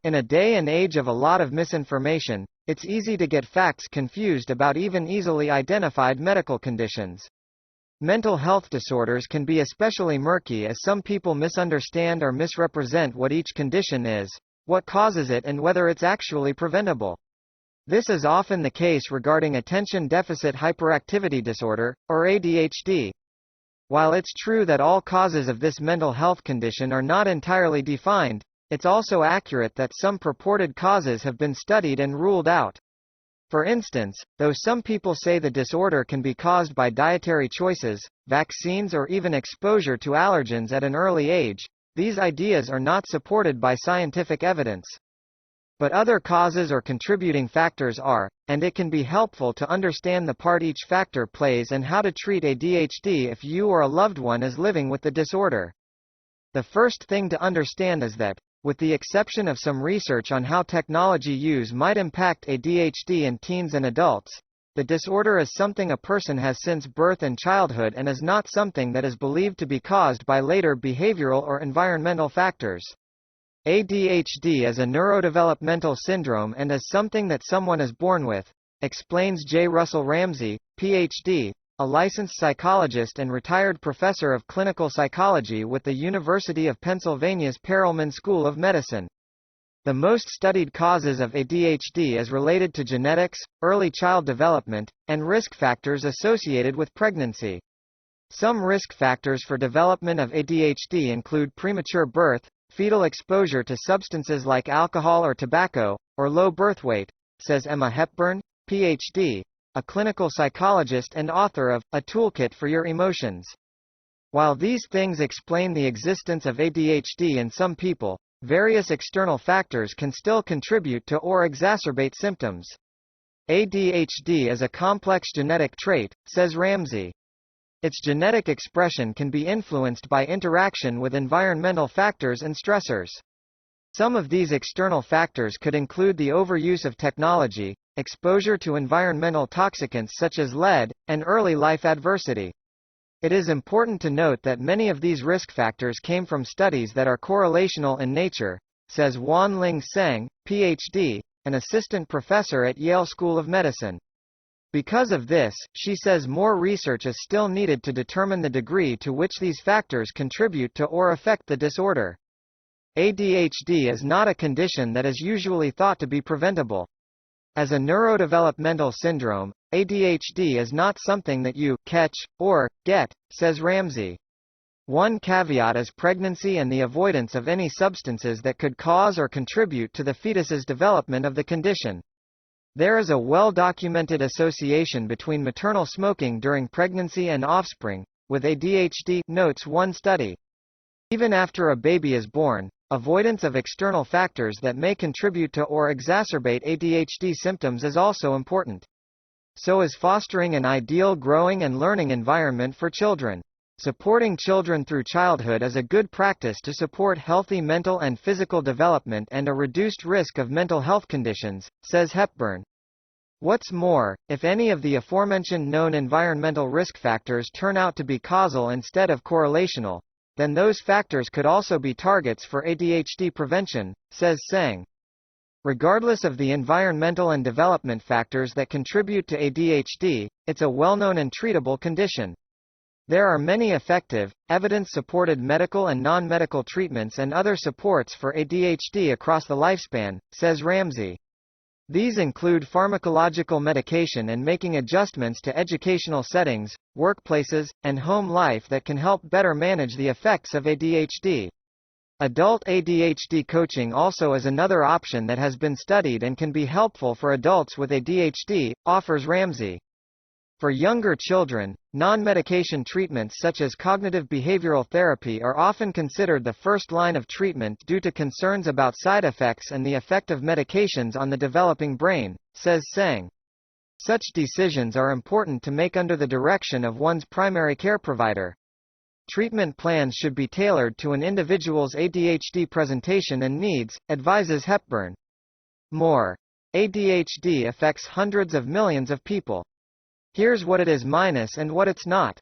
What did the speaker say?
In a day and age of a lot of misinformation, it's easy to get facts confused about even easily identified medical conditions. Mental health disorders can be especially murky as some people misunderstand or misrepresent what each condition is, what causes it, and whether it's actually preventable. This is often the case regarding attention deficit hyperactivity disorder, or ADHD. While it's true that all causes of this mental health condition are not entirely defined, it's also accurate that some purported causes have been studied and ruled out. For instance, though some people say the disorder can be caused by dietary choices, vaccines, or even exposure to allergens at an early age, these ideas are not supported by scientific evidence. But other causes or contributing factors are, and it can be helpful to understand the part each factor plays and how to treat ADHD if you or a loved one is living with the disorder. The first thing to understand is that, with the exception of some research on how technology use might impact ADHD in teens and adults, the disorder is something a person has since birth and childhood and is not something that is believed to be caused by later behavioral or environmental factors. ADHD is a neurodevelopmental syndrome and is something that someone is born with, explains J. Russell Ramsey, Ph.D., a licensed psychologist and retired professor of clinical psychology with the University of Pennsylvania's Perelman School of Medicine. The most studied causes of ADHD is related to genetics, early child development, and risk factors associated with pregnancy. Some risk factors for development of ADHD include premature birth, fetal exposure to substances like alcohol or tobacco, or low birth weight, says Emma Hepburn, Ph.D., a clinical psychologist and author of A Toolkit for Your Emotions. While these things explain the existence of ADHD in some people, various external factors can still contribute to or exacerbate symptoms. ADHD is a complex genetic trait, says Ramsey. Its genetic expression can be influenced by interaction with environmental factors and stressors. Some of these external factors could include the overuse of technology, exposure to environmental toxicants such as lead, and early life adversity. It is important to note that many of these risk factors came from studies that are correlational in nature, says Wanling Seng, Ph.D., an assistant professor at Yale School of Medicine. Because of this, she says more research is still needed to determine the degree to which these factors contribute to or affect the disorder. ADHD is not a condition that is usually thought to be preventable. As a neurodevelopmental syndrome, ADHD is not something that you catch or get, says Ramsey. One caveat is pregnancy and the avoidance of any substances that could cause or contribute to the fetus's development of the condition. There is a well-documented association between maternal smoking during pregnancy and offspring, with ADHD, notes one study. Even after a baby is born, avoidance of external factors that may contribute to or exacerbate ADHD symptoms is also important. So is fostering an ideal growing and learning environment for children. Supporting children through childhood is a good practice to support healthy mental and physical development and a reduced risk of mental health conditions, says Hepburn. What's more, if any of the aforementioned known environmental risk factors turn out to be causal instead of correlational, then those factors could also be targets for ADHD prevention, says Seng. Regardless of the environmental and development factors that contribute to ADHD, it's a well-known and treatable condition. There are many effective, evidence-supported medical and non-medical treatments and other supports for ADHD across the lifespan, says Ramsey. These include pharmacological medication and making adjustments to educational settings, workplaces, and home life that can help better manage the effects of ADHD. Adult ADHD coaching also is another option that has been studied and can be helpful for adults with ADHD, offers Ramsey. For younger children, non-medication treatments such as cognitive behavioral therapy are often considered the first line of treatment due to concerns about side effects and the effect of medications on the developing brain, says Seng. Such decisions are important to make under the direction of one's primary care provider. Treatment plans should be tailored to an individual's ADHD presentation and needs, advises Hepburn. More. ADHD affects hundreds of millions of people. Here's what it is minus and what it's not.